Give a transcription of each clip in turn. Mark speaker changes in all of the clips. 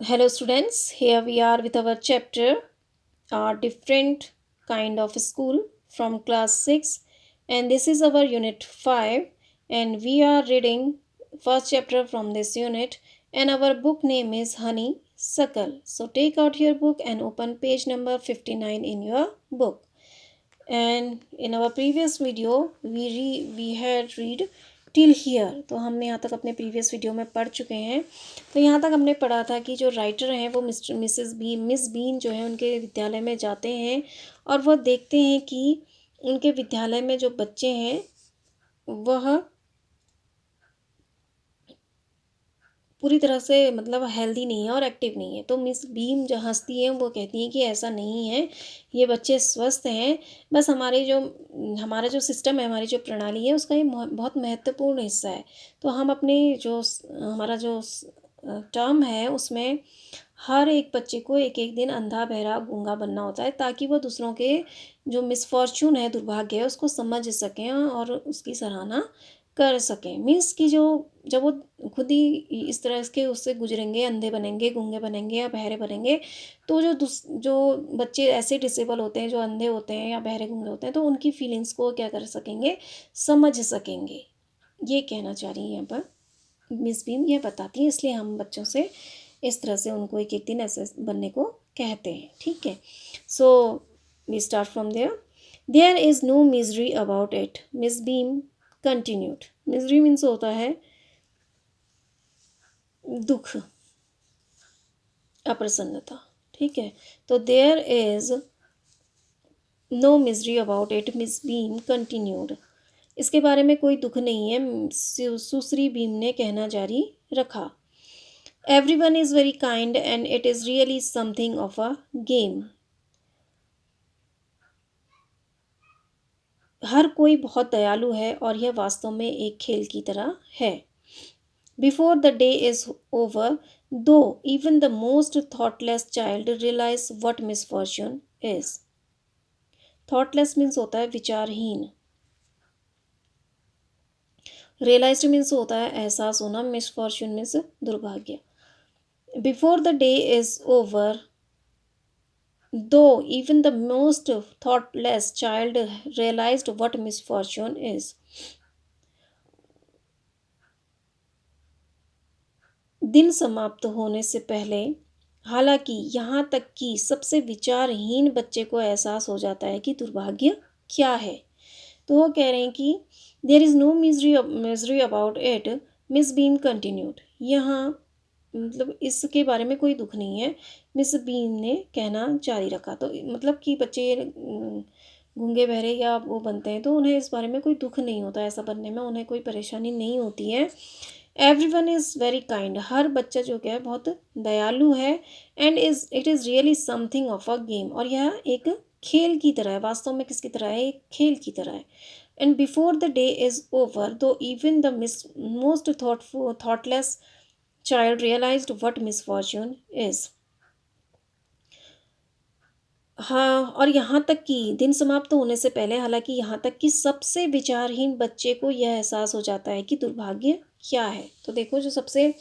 Speaker 1: Hello, students. Here we are with our chapter, a different kind of school from class 6, and this is our unit 5, and we are reading first chapter from this unit, and our book name is Honey Suckle. So take out your book and open page number 59 in your book. And in our previous video we had read till here, तो हमने यहाँ तक अपने previous video में पढ़ चुके हैं। तो यहाँ तक हमने पढ़ा था कि जो राइटर हैं वो मिस बीन जो है उनके विद्यालय में जाते हैं और वह देखते हैं कि उनके विद्यालय में जो बच्चे हैं वह पूरी तरह से मतलब हेल्दी नहीं है और एक्टिव नहीं है। तो मिस बीम जो हंसती हैं वो कहती हैं कि ऐसा नहीं है, ये बच्चे स्वस्थ हैं। बस हमारा जो सिस्टम है, हमारी जो प्रणाली है उसका ये बहुत महत्वपूर्ण हिस्सा है। तो हम अपने हमारा जो टर्म है उसमें हर एक बच्चे को एक एक दिन अंधा बहरा गूंगा बनना होता है, ताकि वह दूसरों के जो मिसफॉर्चून है, दुर्भाग्य है, उसको समझ सकें और उसकी सराहना कर सकें। मीन्स कि जो जब वो खुद ही इस तरह के उससे गुजरेंगे, अंधे बनेंगे, गूंगे बनेंगे या बहरे बनेंगे, तो जो बच्चे ऐसे डिसेबल होते हैं, जो अंधे होते हैं या बहरे गूंगे होते हैं, तो उनकी फीलिंग्स को क्या कर सकेंगे, समझ सकेंगे। ये कहना चाह रही हैं यहाँ पर मिस बीम, ये बताती हैं। इसलिए हम बच्चों से इस तरह से उनको एक एक दिन ऐसे बनने को कहते हैं। ठीक है, so we start from there is no misery about it, Miss Beam continued. Misery means होता है दुख, अप्रसन्नता। ठीक है, तो there is no misery about it, Miss Beam continued. इसके बारे में कोई दुख नहीं है, सुश्री बीम ने कहना जारी रखा। Everyone is very kind and it is really something of a game. हर कोई बहुत दयालु है और यह वास्तव में एक खेल की तरह है। Before the day is over, though even the most thoughtless child realize what misfortune is. Thoughtless means होता है विचारहीन। Realized means होता है एहसास होना। Misfortune means दुर्भाग्य। Before the day is over, though even the most thoughtless child realized what misfortune is. दिन समाप्त होने से पहले, हालांकि यहाँ तक कि सबसे विचारहीन बच्चे को एहसास हो जाता है कि दुर्भाग्य क्या है। तो वो कह रहे हैं कि there is no misery about it, Miss Beam continued. यहाँ मतलब इसके बारे में कोई दुख नहीं है, मिस बीम ने कहना जारी रखा। तो मतलब कि बच्चे गूंगे बहरे या वो बनते हैं तो उन्हें इस बारे में कोई दुख नहीं होता, ऐसा बनने में उन्हें कोई परेशानी नहीं होती है। एवरीवन इज़ वेरी काइंड, हर बच्चा जो क्या है बहुत दयालु है। And it is really something of a game, और यह एक खेल की तरह है। वास्तव में किसकी तरह है, एक खेल की तरह है। And before the day is over, though even the most thoughtless child realized what misfortune is. हाँ, और यहाँ तक कि दिन समाप्त होने से पहले, हालांकि यहाँ तक कि सबसे विचारहीन बच्चे को यह एहसास हो जाता है कि दुर्भाग्य क्या है। तो देखो, जो सबसे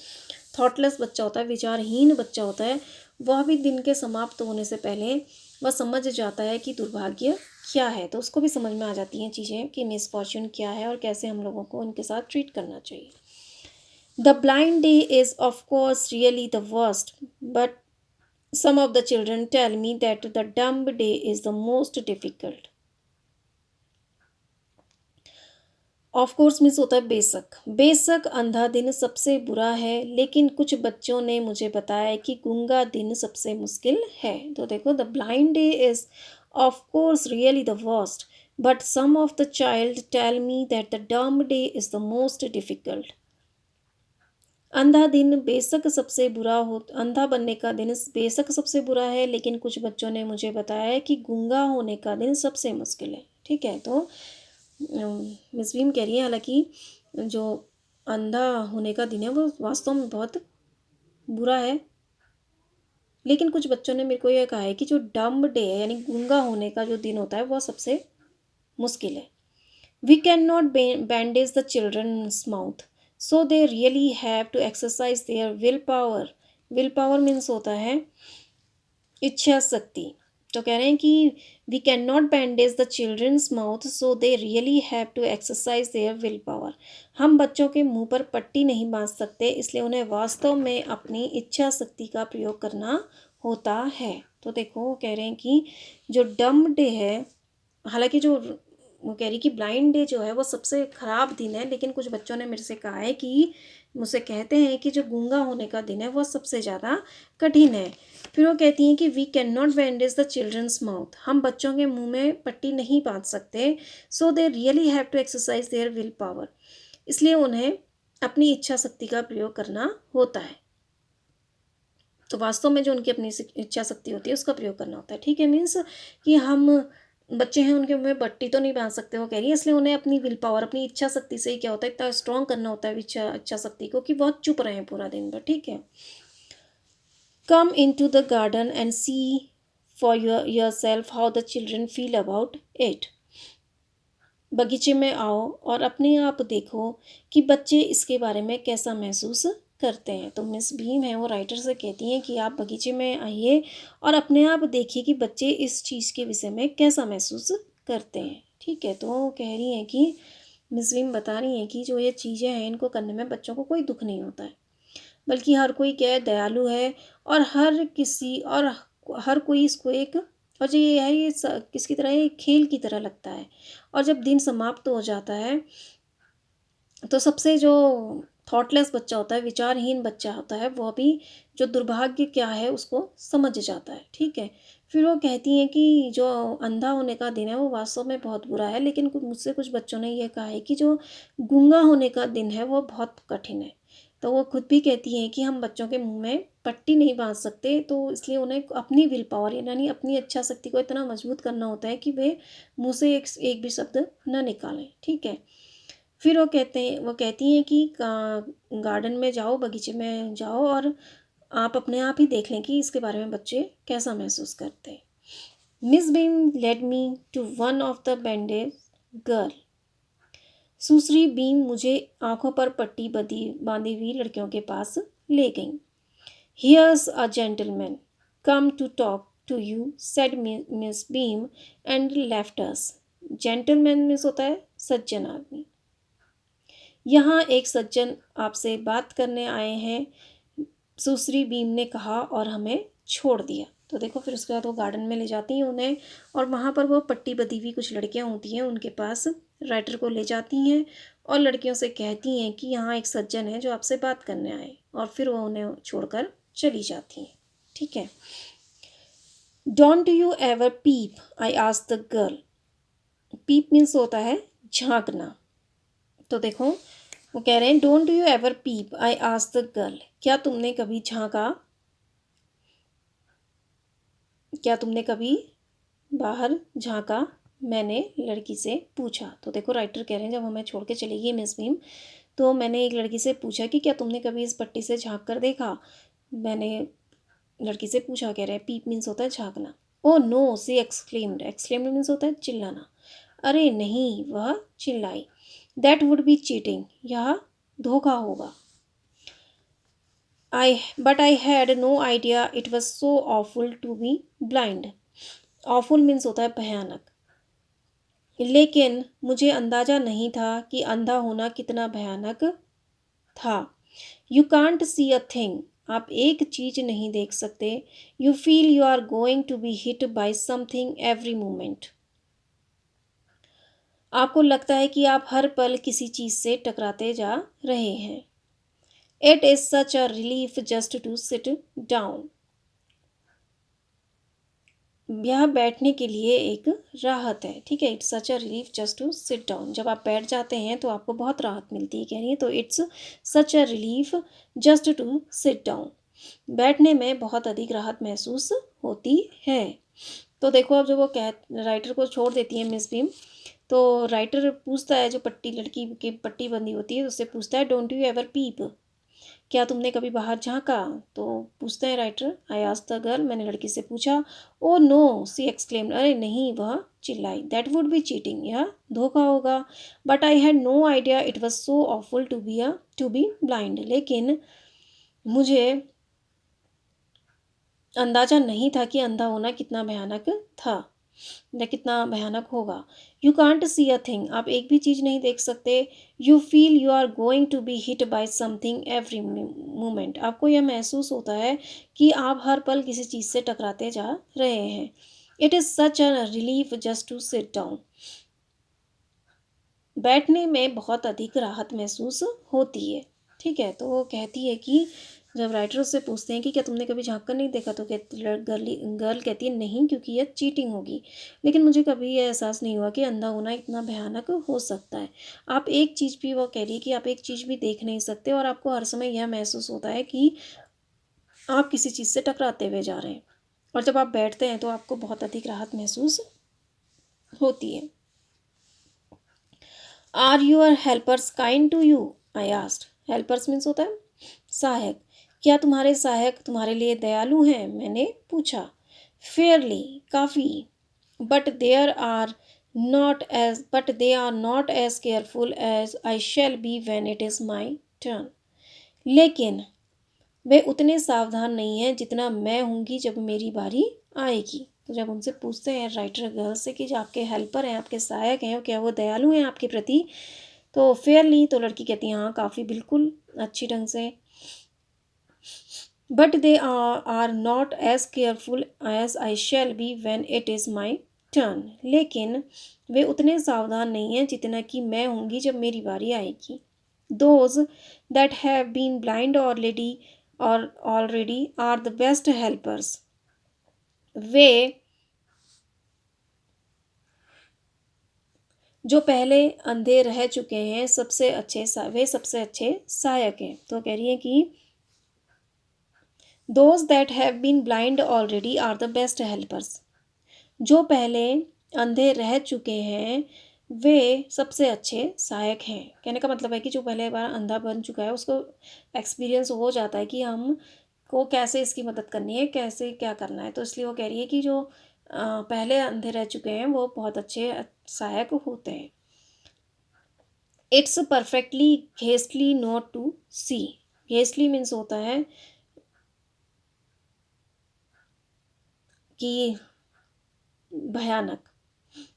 Speaker 1: थॉटलेस बच्चा होता है, विचारहीन बच्चा होता है, वह भी दिन के समाप्त होने से पहले वह समझ जाता है कि दुर्भाग्य क्या है। तो उसको भी समझ में आ जाती हैं चीज़ें कि मिसफॉर्च्यून क्या है और कैसे हम लोगों को उनके साथ ट्रीट करना चाहिए। The blind day is of course really the worst, but some of the children tell me that the dumb day is the most difficult. Of course means होता है बेशक। बेशक अंधा दिन सबसे बुरा है, लेकिन कुछ बच्चों ने मुझे बताया कि गूंगा दिन सबसे मुश्किल है। तो देखो, the blind day is of course really the worst, but some of the child tell me that the dumb day is the most difficult. अंधा दिन बेशक सबसे बुरा हो, अंधा बनने का दिन बेशक सबसे बुरा है, लेकिन कुछ बच्चों ने मुझे बताया है कि गूंगा होने का दिन सबसे मुश्किल है। ठीक है, तो मिस बीम कह रही है हालांकि जो अंधा होने का दिन है वो वास्तव में बहुत बुरा है, लेकिन कुछ बच्चों ने मेरे को यह कहा है कि जो डम्ब डे है, यानी गूंगा होने का जो दिन होता है, वह सबसे मुश्किल है। We cannot bandage the children's mouth, so they really have to exercise their willpower will power means होता है इच्छा शक्ति। तो कह रहे हैं कि we can not bandage the children's mouth so they really have to exercise their will power. हम बच्चों के मुंह पर पट्टी नहीं बांध सकते, इसलिए उन्हें वास्तव में अपनी इच्छा शक्ति का प्रयोग करना होता है। तो देखो वो कह रहे हैं कि जो डम डे है, हालांकि जो वो कह रही कि ब्लाइंड डे जो है वो सबसे ख़राब दिन है, लेकिन कुछ बच्चों ने मेरे से कहा है कि मुझसे कहते हैं कि जो गूंगा होने का दिन है वो सबसे ज़्यादा कठिन है। फिर वो कहती हैं कि we can not bandage the children's mouth. हम बच्चों के मुंह में पट्टी नहीं बांध सकते। So they really have to exercise their will power. इसलिए उन्हें अपनी इच्छा शक्ति का प्रयोग करना होता है। तो वास्तव में जो उनकी अपनी इच्छा शक्ति होती है उसका प्रयोग करना होता है। ठीक है, मीन्स कि हम बच्चे हैं, उनके मुंह में पट्टी तो नहीं बांध सकते वो कह रही है, इसलिए उन्हें अपनी विल पावर, अपनी इच्छा शक्ति से ही क्या होता है, इतना स्ट्रॉन्ग करना होता है इच्छा शक्ति को कि बहुत चुप रहे पूरा दिन भर। ठीक है। Come into the garden and see for yourself how the children feel about it. बगीचे में आओ और अपने आप देखो कि बच्चे इसके बारे में कैसा महसूस करते हैं। तो मिस भीम है वो राइटर से कहती हैं कि आप बगीचे में आइए और अपने आप देखिए कि बच्चे इस चीज़ के विषय में कैसा महसूस करते हैं। ठीक है। तो वो कह रही हैं कि मिस भीम बता रही हैं कि जो ये चीज़ें हैं इनको करने में बच्चों को कोई दुख नहीं होता है, बल्कि हर कोई क्या है, दयालु है, और हर कोई इसको एक, और जो ये है ये किसकी तरह है, एक खेल की तरह लगता है। और जब दिन समाप्त हो जाता है तो सबसे जो थॉटलेस बच्चा होता है, विचारहीन बच्चा होता है, वो भी जो दुर्भाग्य क्या है उसको समझ जाता है। ठीक है। फिर वो कहती हैं कि जो अंधा होने का दिन है वो वास्तव में बहुत बुरा है, लेकिन मुझसे कुछ बच्चों ने ये कहा है कि जो गूंगा होने का दिन है वो बहुत कठिन है। तो वो खुद भी कहती हैं कि हम बच्चों के मुंह में पट्टी नहीं बांध सकते, तो इसलिए उन्हें अपनी विल पावर यानी अपनी इच्छा शक्ति को इतना मजबूत करना होता है कि वे मुंह से एक भी शब्द न निकालें। ठीक है। फिर वो कहती हैं कि गार्डन में जाओ, बगीचे में जाओ और आप अपने आप ही देख लें कि इसके बारे में बच्चे कैसा महसूस करते हैं। Miss Beam led me to one of the bandage girl. सुश्री बीम मुझे आंखों पर पट्टी बांधी हुई लड़कियों के पास ले गईं। Here's a gentleman come to talk to you said Miss Beam and left us. Gentleman मिस होता है सज्जन आदमी। यहाँ एक सज्जन आपसे बात करने आए हैं, सुश्री बीम ने कहा, और हमें छोड़ दिया। तो देखो फिर उसके बाद वो गार्डन में ले जाती हैं उन्हें, और वहाँ पर वो पट्टी बंधी हुई कुछ लड़कियाँ होती हैं, उनके पास राइटर को ले जाती हैं और लड़कियों से कहती हैं कि यहाँ एक सज्जन है जो आपसे बात करने आए, और फिर वो उन्हें छोड़कर चली जाती हैं। ठीक है। Don't you ever peep, I asked the girl. Peep means होता है झांकना। तो देखो वो कह रहे हैं don't you ever peep, I asked the girl. क्या तुमने कभी झांका, क्या तुमने कभी बाहर झांका, मैंने लड़की से पूछा। तो देखो राइटर कह रहे हैं जब हमें छोड़ के चली गई मिस बीम, तो मैंने एक लड़की से पूछा कि क्या तुमने कभी इस पट्टी से झांक कर देखा। मैंने लड़की से पूछा, कह रहे हैं पीप मीन्स होता है झांकना। ओ नो, सी एक्सक्लेम्ड। एक्सक्लेम्ड मीन्स होता है चिल्लाना। अरे नहीं, वह चिल्लाई। दैट वुड बी चीटिंग, यह धोखा होगा। But I had no idea it was so awful to be blind. Awful means होता है भयानक, लेकिन मुझे अंदाज़ा नहीं था कि अंधा होना कितना भयानक था। You can't see a thing, आप एक चीज़ नहीं देख सकते। You feel you are going to be hit by something every moment. आपको लगता है कि आप हर पल किसी चीज़ से टकराते जा रहे हैं। It is such a relief just to sit down. यह बैठने के लिए एक राहत है। ठीक है। It's such a relief just to sit down. जब आप बैठ जाते हैं तो आपको बहुत राहत मिलती है, कह रही है। तो it's such a relief just to sit down. बैठने में बहुत अधिक राहत महसूस होती है। तो देखो अब जब वो राइटर को छोड़ देती है मिस बीम, तो राइटर पूछता है, जो लड़की की पट्टी बंदी होती है उससे पूछता है डोंट यू एवर पीप, क्या तुमने कभी बाहर झांका। तो पूछते हैं writer, I asked the girl, मैंने लड़की से पूछा। ओ नो, सी एक्सक्लेम्ड, अरे नहीं, वह चिल्लाई। दैट वुड बी चीटिंग, यह धोखा होगा। But I had no idea it was so awful to be blind, लेकिन मुझे अंदाज़ा नहीं था कि अंधा होना कितना भयानक था या कितना भयानक होगा। You can't see a thing, आप एक भी चीज़ नहीं देख सकते। You feel you are going to be hit by something every moment, आपको यह महसूस होता है कि आप हर पल किसी चीज़ से टकराते जा रहे हैं। It is such a relief just to sit down, बैठने में बहुत अधिक राहत महसूस होती है। ठीक है, तो वो कहती है कि जब राइटर उससे पूछते हैं कि क्या तुमने कभी झाँक कर नहीं देखा, तो गर्ल कहती है नहीं, क्योंकि यह चीटिंग होगी। लेकिन मुझे कभी ये एहसास नहीं हुआ कि अंधा होना इतना भयानक हो सकता है। आप एक चीज़ भी, वो कह रही है कि आप एक चीज़ भी देख नहीं सकते और आपको हर समय यह महसूस होता है कि आप किसी चीज़ से टकराते हुए जा रहे हैं। और जब आप बैठते हैं तो आपको बहुत अधिक राहत महसूस होती है। Are your helpers kind to you, I asked. Helpers means होता है सहायक। क्या तुम्हारे सहायक तुम्हारे लिए दयालु हैं, मैंने पूछा। फेयरली, काफ़ी। But there are but they are not as careful as I shall be when it is my turn. लेकिन वे उतने सावधान नहीं हैं जितना मैं होंगी जब मेरी बारी आएगी। तो जब उनसे पूछते हैं राइटर गर्ल से कि जो आपके हेल्पर हैं, आपके सहायक हैं, क्या वो दयालु हैं आपके प्रति, तो फेयरली, तो लड़की कहती है हाँ काफ़ी, बिल्कुल अच्छी ढंग से। But they are not as careful as I shall be when it is my turn. लेकिन वे उतने सावधान नहीं हैं जितना कि मैं होंगी जब मेरी बारी आएगी। Those that have been blind already are the best helpers. वे जो पहले अंधे रह चुके हैं, वे सबसे अच्छे सहायक हैं। तो कह रही है कि those that have been blind already are the best helpers. जो पहले अंधे रह चुके हैं वे सबसे अच्छे सहायक हैं। कहने का मतलब है कि जो पहले बार अंधा बन चुका है उसको एक्सपीरियंस हो जाता है कि हम को कैसे इसकी मदद करनी है, कैसे क्या करना है। तो इसलिए वो कह रही है कि जो पहले अंधे रह चुके हैं वो बहुत अच्छे सहायक होते हैं। It's perfectly ghastly not to see. Ghastly means होता है कि भयानक,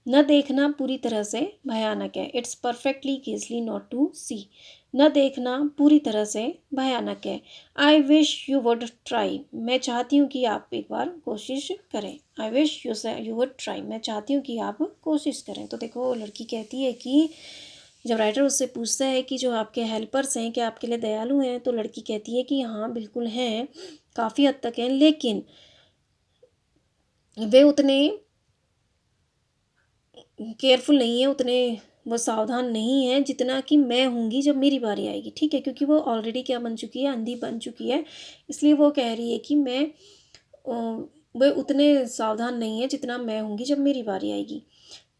Speaker 1: न देखना पूरी तरह से भयानक है। इट्स परफेक्टली केसली नॉट टू सी, न देखना पूरी तरह से भयानक है। I wish you would try, मैं चाहती हूँ कि आप एक बार कोशिश करें। I wish you would try, मैं चाहती हूँ कि आप कोशिश करें। तो देखो लड़की कहती है कि जब राइटर उससे पूछता है कि जो आपके हेल्पर्स हैं क्या आपके लिए दयालु हैं, तो लड़की कहती है कि हाँ बिल्कुल हैं, काफ़ी हद तक हैं, लेकिन वे उतने केयरफुल नहीं है, उतने वो सावधान नहीं है जितना कि मैं होंगी जब मेरी बारी आएगी। ठीक है, क्योंकि वो ऑलरेडी क्या बन चुकी है, अंधी बन चुकी है। इसलिए वो कह रही है कि वे उतने सावधान नहीं है जितना मैं होंगी जब मेरी बारी आएगी।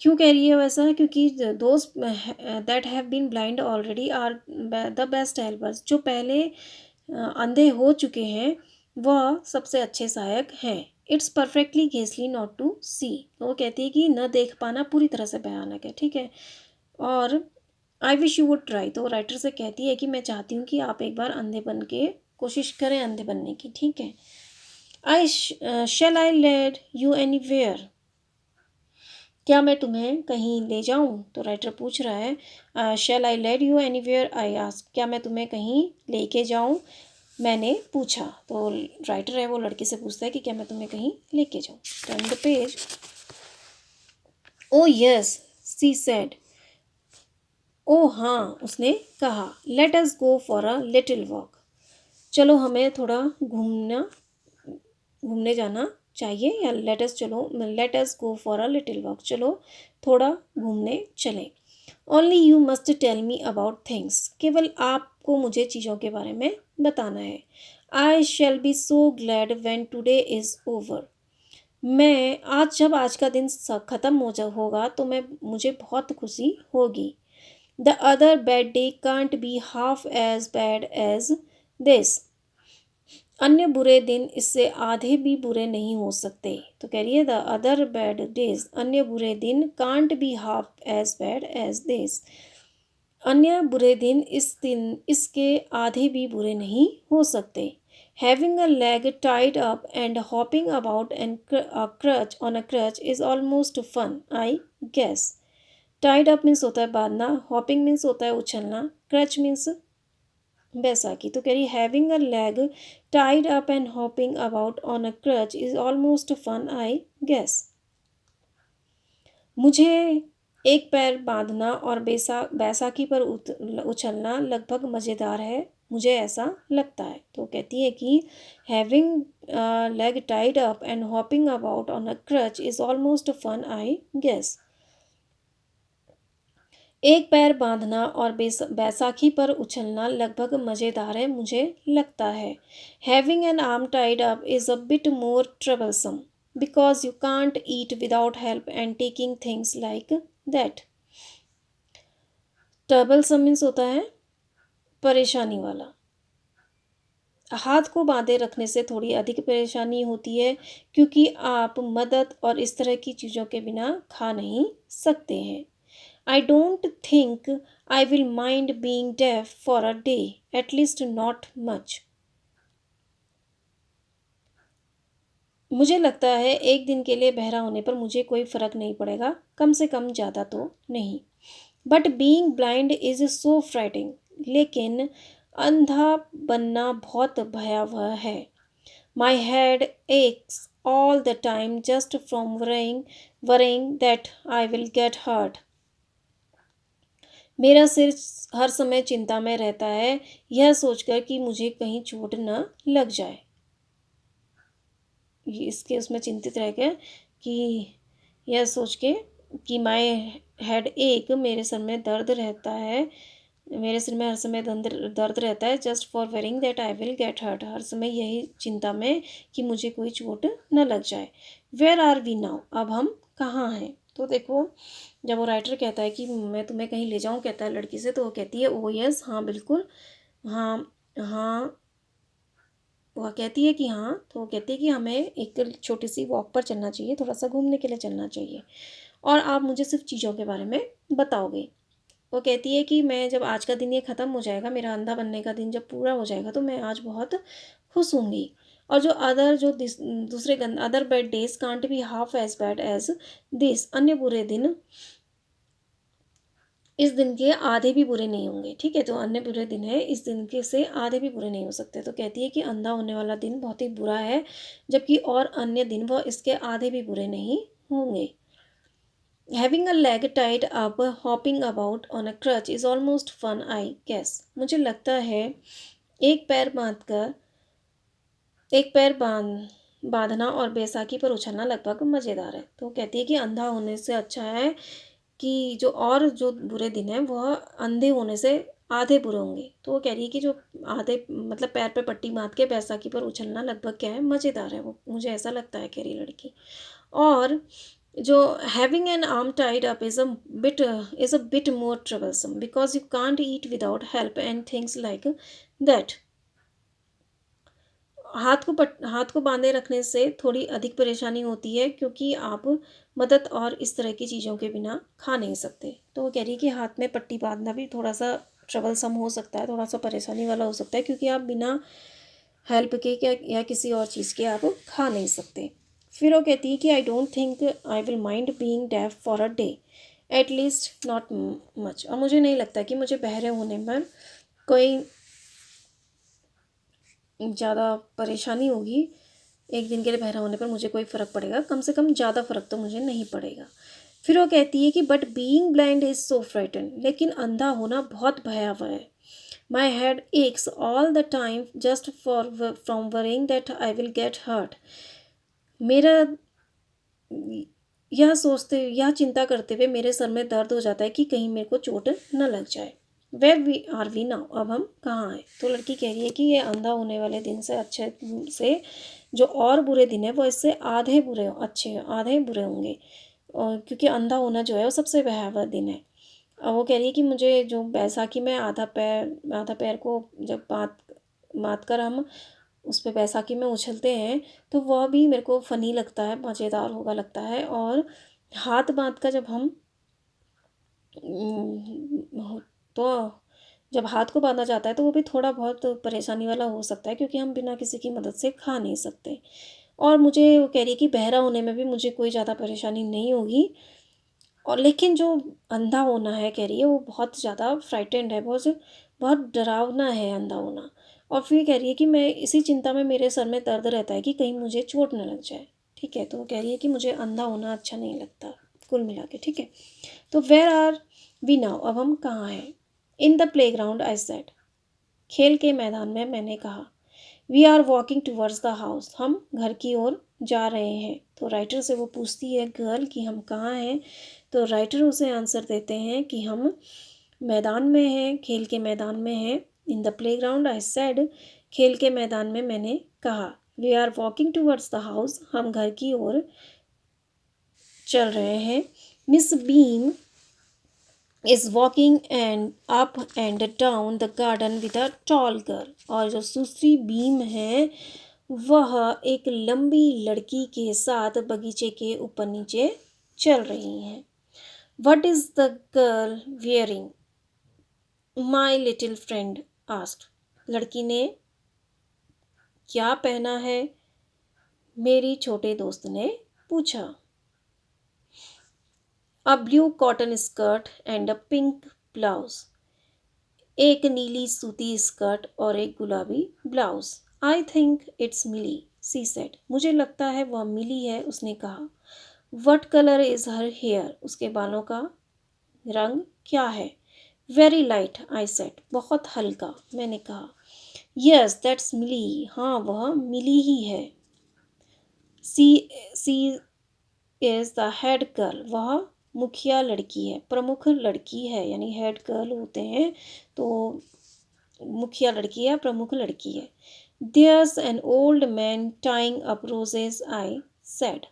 Speaker 1: क्यों कह रही है वैसा? क्योंकि those that have been blind already are the best helpers. जो पहले अंधे हो चुके हैं वह सबसे अच्छे सहायक हैं। इट्स परफेक्टली गेसली नॉट टू सी, तो वो कहती है कि न देख पाना पूरी तरह से भयानक है। ठीक है, और आई विश यू वुड ट्राई, तो राइटर से कहती है कि मैं चाहती हूँ कि आप एक बार अंधे बन के कोशिश करें अंधे बनने की। ठीक है, I shell I lead you any where, क्या मैं तुम्हें कहीं ले जाऊं? तो राइटर पूछ रहा है shall I lead you anywhere, I ask, क्या मैं तुम्हें कहीं लेके जाऊं, मैंने पूछा। तो राइटर है वो लड़की से पूछता है कि क्या मैं तुम्हें कहीं लेके जाऊं। Turn the page. Oh yes, she said, ओ हाँ, उसने कहा। Let us go for a little walk, चलो हमें थोड़ा घूमने जाना चाहिए, या let us go for a little walk, चलो थोड़ा घूमने चलें। Only you must tell me about things, केवल आपको मुझे चीज़ों के बारे में बताना है। I shall be so glad when today is over, मैं आज का दिन ख़त्म होगा तो मुझे बहुत खुशी होगी। The other bad day can't be half as bad as this, अन्य बुरे दिन इससे आधे भी बुरे नहीं हो सकते। तो कह रही है द अदर बैड डेज, अन्य बुरे दिन, can't be half as bad as this, अन्य बुरे दिन इसके आधे भी बुरे नहीं हो सकते। Having a leg tied up and hopping about and a crutch on a crutch is almost fun, I guess. Tied up means होता है बांधना, हॉपिंग मीन्स होता है उछलना, क्रच मीन्स बैसाखी। तो कह रही having a leg tied up and hopping about on a crutch is almost fun I guess. मुझे एक पैर बांधना और बैसाखी पर उछलना लगभग मज़ेदार है, मुझे ऐसा लगता है। तो कहती है कि having leg tied up and hopping about on a crutch is almost fun I guess. एक पैर बांधना और बैसाखी पर उछलना लगभग मज़ेदार है, मुझे लगता है। Having an arm tied up is a bit more troublesome because you can't eat without help and taking things like that. Troublesome means होता है परेशानी वाला। हाथ को बांधे रखने से थोड़ी अधिक परेशानी होती है क्योंकि आप मदद और इस तरह की चीज़ों के बिना खा नहीं सकते हैं। I don't think I will mind being deaf for a day, at least not much. मुझे लगता है एक दिन के लिए बहरा होने पर मुझे कोई फ़र्क नहीं पड़ेगा, कम से कम ज़्यादा तो नहीं। But being blind is so frightening, लेकिन अंधा बनना बहुत भयावह है। My head aches all the time just from worrying that I will get hurt. मेरा सिर हर समय चिंता में रहता है, यह सोचकर कि मुझे कहीं चोट न लग जाए। ये इसके उसमें चिंतित रह गए कि यह सोच के कि माय हेड एक मेरे सर में दर्द रहता है, मेरे सिर में हर समय दर्द रहता है just for worrying that I will get hurt. हर समय यही चिंता में कि मुझे कोई चोट न लग जाए। वेयर आर वी नाउ, अब हम कहाँ हैं। तो देखो, जब वो राइटर कहता है कि मैं तुम्हें कहीं ले जाऊँ, कहता है लड़की से, तो वो कहती है ओ यस, हाँ बिल्कुल, हाँ हाँ। वह कहती है कि हाँ, तो वो कहती है कि हमें एक छोटी सी वॉक पर चलना चाहिए, थोड़ा सा घूमने के लिए चलना चाहिए, और आप मुझे सिर्फ चीज़ों के बारे में बताओगे। वो कहती है कि मैं जब आज का दिन ये ख़त्म हो जाएगा, मेरा अंधा बनने का दिन जब पूरा हो जाएगा, तो मैं आज बहुत खुश होंगी। और दूसरे other bad days can't be half as bad as this, अन्य बुरे दिन इस दिन के आधे भी बुरे नहीं होंगे। ठीक है, जो अन्य बुरे दिन है इस दिन के से आधे भी बुरे नहीं हो सकते। तो कहती है कि अंधा होने वाला दिन बहुत ही बुरा है, जबकि और अन्य दिन वह इसके आधे भी बुरे नहीं होंगे। Having a leg tied up hopping about on a crutch is almost fun I guess. मुझे लगता है एक पैर बांधकर एक पैर बांधना और बैसाखी पर उछलना लगभग मज़ेदार है। तो कहती है कि अंधा होने से अच्छा है कि जो बुरे दिन हैं वह अंधे होने से आधे बुरे होंगे। तो वो कह रही है कि जो आधे मतलब पैर पे पट्टी बांध के बैसाखी पर उछलना लगभग क्या है, मज़ेदार है। वो मुझे ऐसा लगता है, कह रही लड़की। और जो having an arm tied up is a bit more troublesome because you can't eat without help and things like that. हाथ को बांधे रखने से थोड़ी अधिक परेशानी होती है क्योंकि आप मदद और इस तरह की चीज़ों के बिना खा नहीं सकते। तो वो कह रही है कि हाथ में पट्टी बांधना भी थोड़ा सा ट्रबल सम हो सकता है, थोड़ा सा परेशानी वाला हो सकता है, क्योंकि आप बिना हेल्प के क्या या किसी और चीज़ के आप खा नहीं सकते। फिर वो कहती है कि I don't think I will mind being deaf for a day, at least not much. और मुझे नहीं लगता कि मुझे बहरे होने पर कोई ज़्यादा परेशानी होगी। एक दिन के लिए बहरा होने पर मुझे कोई फ़र्क पड़ेगा, कम से कम ज़्यादा फ़र्क तो मुझे नहीं पड़ेगा। फिर वो कहती है कि but being blind is so frighten, लेकिन अंधा होना बहुत भयावह है। My head aches all the time just from worrying that I will get hurt. मेरा यह चिंता करते हुए मेरे सर में दर्द हो जाता है कि कहीं मेरे को चोट न लग जाए। Where we are we now, अब हम कहाँ हैं। तो लड़की कह रही है कि ये अंधा होने वाले दिन से अच्छे से जो और बुरे दिन है वो इससे आधे बुरे होंगे, और क्योंकि अंधा होना जो है वो सबसे भयावह दिन है। और वो कह रही है कि मुझे जो बैसाखी में आधा पैर को जब बाँध कर हम उस पे बैसाखी में उछलते हैं, तो वह भी मेरे को फ़नी लगता है, मज़ेदार होगा लगता है। और हाथ बाँध कर जब हम तो जब हाथ को बांधा जाता है तो वो भी थोड़ा बहुत परेशानी वाला हो सकता है, क्योंकि हम बिना किसी की मदद से खा नहीं सकते। और मुझे वो कह रही है कि बहरा होने में भी मुझे कोई ज़्यादा परेशानी नहीं होगी, और लेकिन जो अंधा होना है कह रही है वो बहुत ज़्यादा फ्राइटेंड है, बहुत बहुत डरावना है अंधा होना। और फिर कह रही है कि मैं इसी चिंता में, मेरे सर में दर्द रहता है कि कहीं मुझे चोट ना लग जाए। ठीक है, तो वो कह रही है कि मुझे अंधा होना अच्छा नहीं लगता कुल मिला के। ठीक है, तो वेयर आर वी नाउ, अब हम कहाँ हैं? In the playground I said, खेल के मैदान में मैंने कहा। We are walking towards the house, हम घर की ओर जा रहे हैं। तो राइटर से वो पूछती है गर्ल कि हम कहाँ हैं, तो राइटर उसे आंसर देते हैं कि हम मैदान में हैं, खेल के मैदान में हैं। In the playground I said, खेल के मैदान में मैंने कहा। We are walking towards the house, हम घर की ओर चल रहे हैं। Miss Beam is walking and up and down the garden with a tall girl, और जो सुश्री बीम है वह एक लंबी लड़की के साथ बगीचे के ऊपर नीचे चल रही हैं। What is the girl wearing, my little friend asked, लड़की ने क्या पहना है, मेरी छोटे दोस्त ने पूछा। A blue cotton skirt and a pink blouse, एक नीली सूती स्कर्ट और एक गुलाबी blouse. I think it's Milly, she said, मुझे लगता है वह मिली है, उसने कहा। What colour is her hair, उसके बालों का रंग क्या है? वेरी लाइट, आई सेड, बहुत हल्का, मैंने कहा। यस दैट्स मिली, हाँ वह मिली ही है। सी इज द हेड गर्ल, वह मुखिया लड़की है, प्रमुख लड़की है, यानी हेड गर्ल होते हैं तो मुखिया लड़की है, प्रमुख लड़की है। There's an old man tying up roses, I said,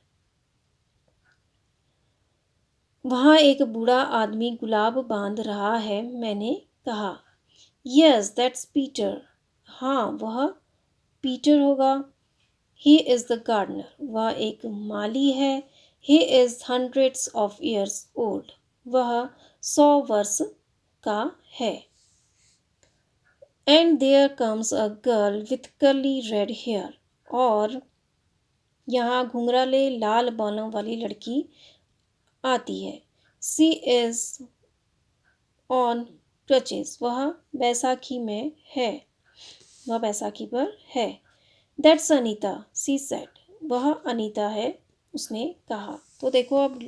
Speaker 1: वहाँ एक बूढ़ा आदमी गुलाब बांध रहा है, मैंने कहा। यस दैट्स पीटर, हाँ वह पीटर होगा। ही इज़ द गार्डनर, वह एक माली है। He is hundreds of years old, वह 100 वर्ष का है। And there comes a girl with curly red hair, और यहाँ घुंघराले लाल बालों वाली लड़की आती है। सी इज़ ऑन क्रचेस, वह बैसाखी में है, वह बैसाखी पर है। दैट्स अनीता, सी सेड, वह अनीता है, उसने कहा। तो देखो अब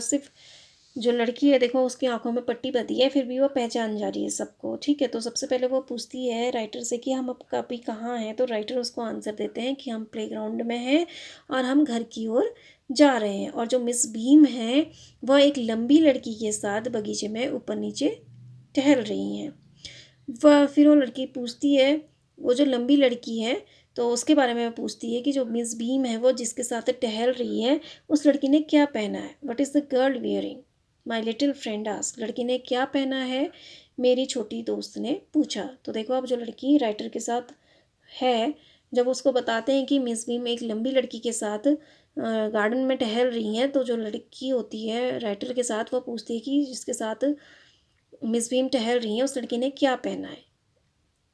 Speaker 1: सिर्फ जो लड़की है देखो उसकी आंखों में पट्टी बंधी है, फिर भी वो पहचान जा रही है सबको। ठीक है, तो सबसे पहले वो पूछती है राइटर से कि हम अब अभी कहाँ हैं, तो राइटर उसको आंसर देते हैं कि हम प्लेग्राउंड में हैं और हम घर की ओर जा रहे हैं। और जो मिस भीम है वह एक लंबी लड़की के साथ बगीचे में ऊपर नीचे टहल रही हैं। वह फिर वो लड़की पूछती है, वो जो लंबी लड़की है तो उसके बारे में पूछती है कि जो मिस भीम है वो जिसके साथ टहल रही है उस लड़की ने क्या पहना है। What is the girl wearing, my little friend asked, लड़की ने क्या पहना है, मेरी छोटी दोस्त ने पूछा। तो देखो अब जो लड़की राइटर के साथ है, जब उसको बताते हैं कि मिस भीम एक लंबी लड़की के साथ गार्डन में टहल रही हैं, तो जो लड़की होती है राइटर के साथ वो पूछती है कि जिसके साथ मिस भीम टहल रही हैं उस लड़की ने क्या पहना है।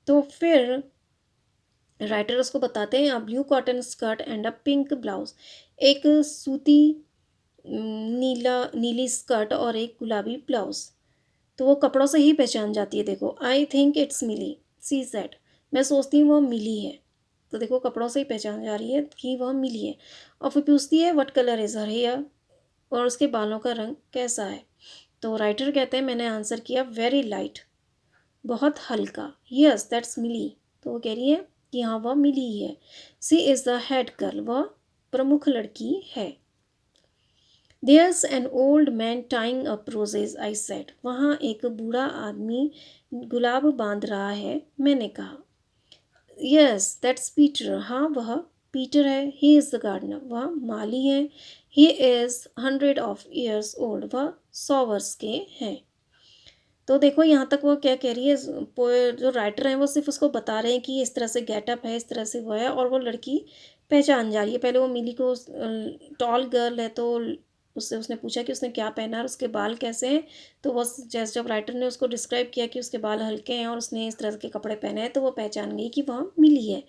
Speaker 1: तो फिर राइटर उसको बताते हैं, a blue cotton skirt and a pink blouse, एक सूती नीली स्कर्ट और एक गुलाबी ब्लाउज। तो वो कपड़ों से ही पहचान जाती है। देखो, I think it's Milly, she said, मैं सोचती हूँ वो मिली है। तो देखो कपड़ों से ही पहचान जा रही है कि वह मिली है। और फिर पूछती है what colour is her hair, और उसके बालों का रंग कैसा है। तो राइटर कहते हैं, मैंने आंसर किया वेरी लाइट, बहुत हल्का। यस दैट्स मिली, तो वो कह रही है कि हाँ वह मिली ही है। She is the head girl, वह प्रमुख लड़की है। There's an old man tying up roses, I said, वहाँ एक बूढ़ा आदमी गुलाब बांध रहा है, मैंने कहा। यस दैट्स पीटर, हाँ वह पीटर है। ही इज़ द गार्डनर, वह माली है। He is 100 of years old, वह 100 वर्ष के हैं। तो देखो यहाँ तक वो क्या कह रही है, जो राइटर हैं वो सिर्फ उसको बता रहे हैं कि इस तरह से गेटअप है, इस तरह से वो है, और वो लड़की पहचान जा रही है। पहले वो मिली को, टॉल गर्ल है तो उससे उसने पूछा कि उसने क्या पहना और उसके बाल कैसे हैं, तो वो जैसे जब राइटर ने उसको डिस्क्राइब किया कि उसके बाल हल्के हैं और उसने इस तरह के कपड़े पहने हैं, तो वो पहचान गई कि वह मिली है।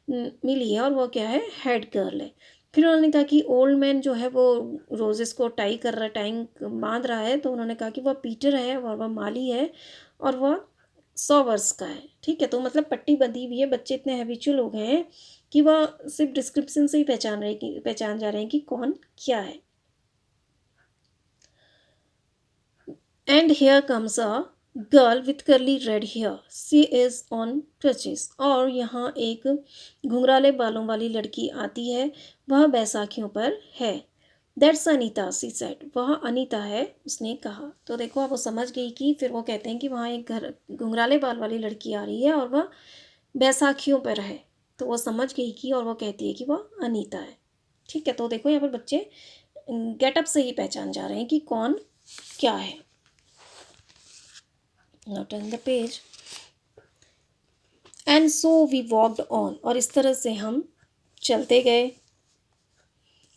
Speaker 1: मिली है और वो क्या है, हेड गर्ल है। फिर उन्होंने कहा कि ओल्ड मैन जो है वो रोजेस को टाइंग बांध रहा है, तो उन्होंने कहा कि वह पीटर है और वह माली है और वह 100 वर्ष का है। ठीक है, तो मतलब पट्टी बंधी हुई है। बच्चे इतने हैबिचुअल हो गए हैं कि वह सिर्फ डिस्क्रिप्शन से ही पहचान जा रहे हैं कि कौन क्या है। And here comes a girl with curly red hair, she is on टचेस। और यहाँ एक घुंघराले बालों वाली लड़की आती है, वह बैसाखियों पर है। दैट्स अनीता, सी सेड, वह अनीता है, उसने कहा। तो देखो अब वो समझ गई कि, फिर वो कहते हैं कि वहाँ एक घर घुंघराले बाल वाली लड़की आ रही है और वह बैसाखियों पर है। तो वो समझ गई कि, और वो कहती है कि वह अनीता है। ठीक है, तो देखो यहाँ पर बच्चे गेटअप से ही पहचान जा रहे हैं कि कौन क्या है। Now turn the page. And so we walked on, और इस तरह से हम चलते गए।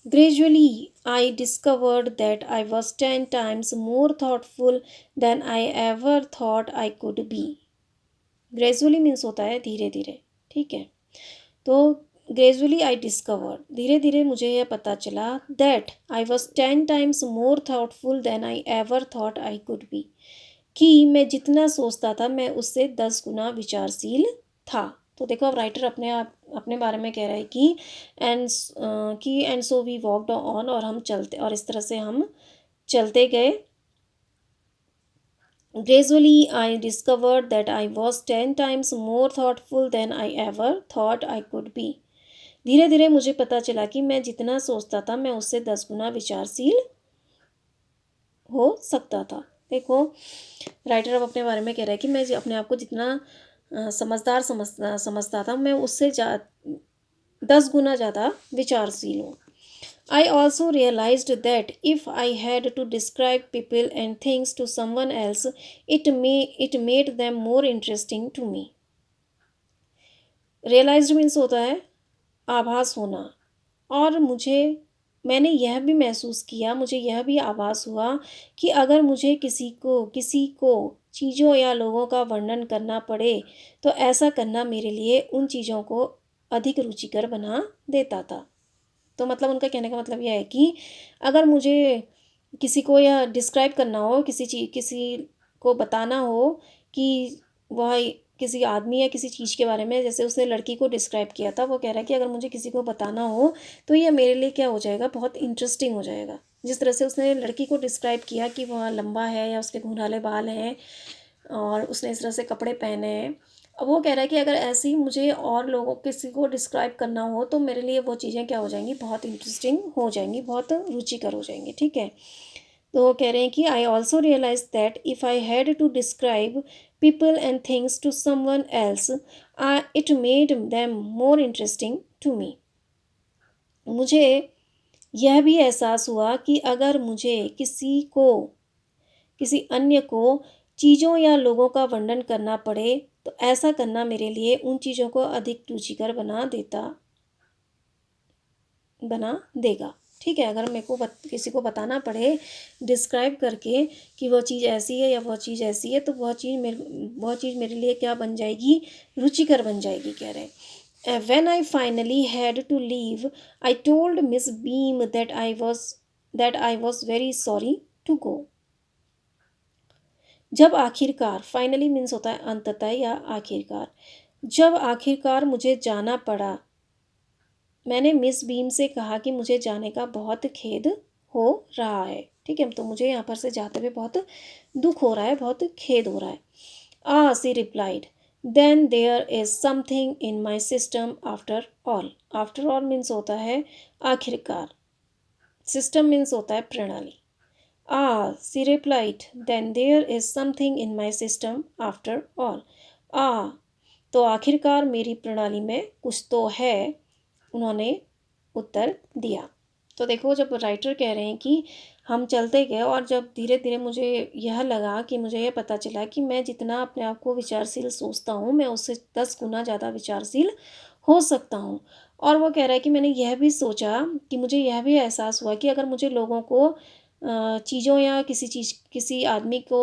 Speaker 1: Gradually I discovered that I was 10 times more thoughtful than I ever thought I could be. Gradually means होता है धीरे धीरे। ठीक है, तो ग्रेजुअली आई डिस्कवर्ड, धीरे धीरे मुझे यह पता चला, that I was 10 times more thoughtful than I ever thought I could be, कि मैं जितना सोचता था मैं उससे 10 गुना विचारशील था। तो देखो अब राइटर अपने बारे में कह रहा है कि and so we walked on, और हम चलते, और इस तरह से हम चलते गए। Gradually I discovered that I was 10 times more thoughtful than I ever thought I could be. धीरे धीरे मुझे पता चला कि मैं जितना सोचता था मैं उससे 10 गुना विचारशील हो सकता था। देखो राइटर अब अपने बारे में कह रहा है कि मैं अपने आप को जितना समझदार समझता था, मैं उससे 10 गुना ज़्यादा विचारशील हूँ। I also realized that if I had to describe people and things to someone else, it made them more interesting to me. Realized means होता है आभास होना, और मैंने यह भी महसूस किया, मुझे यह भी आभास हुआ कि अगर मुझे किसी को चीज़ों या लोगों का वर्णन करना पड़े, तो ऐसा करना मेरे लिए उन चीज़ों को अधिक रुचिकर बना देता था। तो मतलब उनका कहने का मतलब यह है कि अगर मुझे किसी को यह डिस्क्राइब करना हो, किसी को बताना हो कि वह किसी आदमी या किसी चीज़ के बारे में, जैसे उसने लड़की को डिस्क्राइब किया था, वो कह रहा है कि अगर मुझे किसी को बताना हो तो ये मेरे लिए क्या हो जाएगा, बहुत इंटरेस्टिंग हो जाएगा। जिस तरह से उसने लड़की को डिस्क्राइब किया कि वह लंबा है या उसके घुंघराले बाल हैं और उसने इस तरह से कपड़े पहने हैं। अब वो कह रहा है कि अगर ऐसे ही मुझे और लोगों किसी को डिस्क्राइब करना हो तो मेरे लिए वो चीज़ें क्या हो जाएंगी, बहुत इंटरेस्टिंग हो जाएंगी, बहुत रुचिकर हो जाएंगी। ठीक है, तो वो कह रहे हैं कि I also realise that if I had to describe people and things to someone else, it made them more interesting to me. मुझे यह भी एहसास हुआ कि अगर मुझे किसी अन्य को चीज़ों या लोगों का वर्णन करना पड़े, तो ऐसा करना मेरे लिए उन चीज़ों को अधिक रुचिकर बना देगा। ठीक है, अगर मेरे को किसी को बताना पड़े डिस्क्राइब करके कि वह चीज़ ऐसी है या वह चीज़ ऐसी है, तो वह चीज़ मेरे लिए क्या बन जाएगी, रुचिकर बन जाएगी, कह रहे हैं। When I finally had to leave, I told Miss Beam that I was very sorry to go. जब आखिरकार, फाइनली मीन्स होता है अंततः या आखिरकार, जब आखिरकार मुझे जाना पड़ा, मैंने मिस बीम से कहा कि मुझे जाने का बहुत खेद हो रहा है। ठीक है, तो मुझे यहाँ पर से जाते हुए बहुत दुख हो रहा है, बहुत खेद हो रहा है। She replied, then there is something in my system after all. After all means होता है आखिरकार, सिस्टम मीन्स होता है प्रणाली। She replied, then there is something in my system after all. तो आखिरकार मेरी प्रणाली में कुछ तो है, उन्होंने उत्तर दिया। तो देखो जब राइटर कह रहे हैं कि हम चलते गए और जब धीरे धीरे मुझे यह लगा कि मुझे यह पता चला कि मैं जितना अपने आप को विचारशील सोचता हूँ मैं उससे 10 गुना ज़्यादा विचारशील हो सकता हूँ, और वो कह रहा है कि मैंने यह भी सोचा कि मुझे यह भी एहसास हुआ कि अगर मुझे लोगों को चीज़ों या किसी आदमी को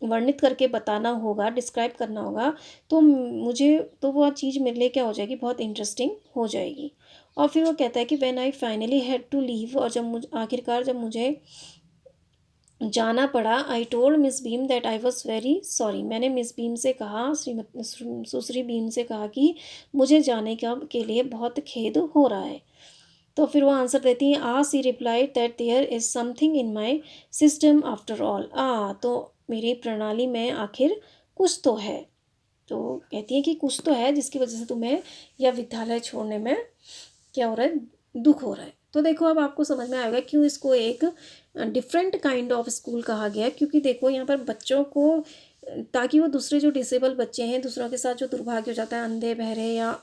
Speaker 1: वर्णित करके बताना होगा, डिस्क्राइब करना होगा, तो मुझे तो वो चीज़ मेरे लिए क्या हो जाएगी, बहुत इंटरेस्टिंग हो जाएगी। और फिर वो कहता है कि when I finally had to leave, और जब मुझे जाना पड़ा, I told Miss Beam that I was very sorry. मैंने मिस बीम से कहा, सुश्री बीम से कहा कि मुझे जाने का के लिए बहुत खेद हो रहा है। तो फिर वो आंसर देती हैं, she replied that there is something in my system after all. तो मेरी प्रणाली में आखिर कुछ तो है। तो कहती हैं कि कुछ तो है जिसकी वजह से तुम्हें यह विद्यालय छोड़ने में क्या हो रहा है, दुख हो रहा है। तो देखो अब आपको समझ में आएगा क्यों इसको एक डिफरेंट काइंड ऑफ स्कूल कहा गया है। क्योंकि देखो यहाँ पर बच्चों को ताकि वो दूसरे जो डिसेबल बच्चे हैं, दूसरों के साथ जो दुर्भाग्य हो जाता है, अंधे बहरे या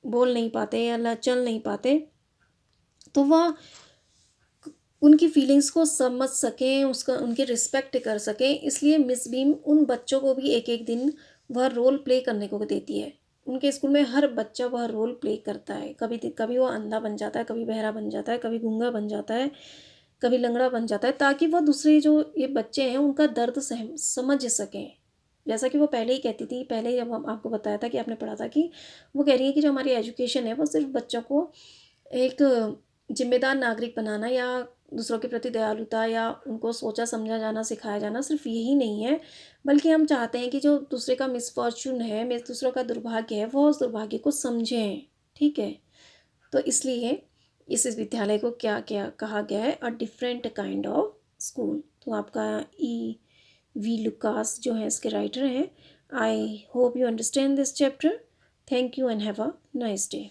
Speaker 1: बोल नहीं पाते या चल नहीं पाते, तो वह उनकी फीलिंग्स को समझ सकें, उसका उनकी रिस्पेक्ट कर सकें। इसलिए मिस बीम उन बच्चों को भी एक एक दिन वह रोल प्ले करने को देती है। उनके स्कूल में हर बच्चा वह रोल प्ले करता है। कभी कभी वो अंधा बन जाता है, कभी बहरा बन जाता है, कभी गूंगा बन जाता है, कभी लंगड़ा बन जाता है, ताकि वह दूसरे जो ये बच्चे हैं उनका दर्द समझ सकें। जैसा कि वो पहले ही कहती थी, पहले जब हम आपको बताया था कि आपने पढ़ा था कि वो कह रही है कि जो हमारी एजुकेशन है वो सिर्फ बच्चों को एक जिम्मेदार नागरिक बनाना या दूसरों के प्रति दयालुता या उनको सोचा समझा जाना सिखाया जाना सिर्फ यही नहीं है, बल्कि हम चाहते हैं कि जो दूसरे का मिसफॉर्चून है, दूसरों का दुर्भाग्य है, वो उस दुर्भाग्य को समझें। ठीक है। तो इसलिए इस विद्यालय को क्या क्या कहा गया है, a different kind of school. तो आपका वी लुकास जो है इसके राइटर हैं। I hope you understand this chapter. Thank you and have a nice day.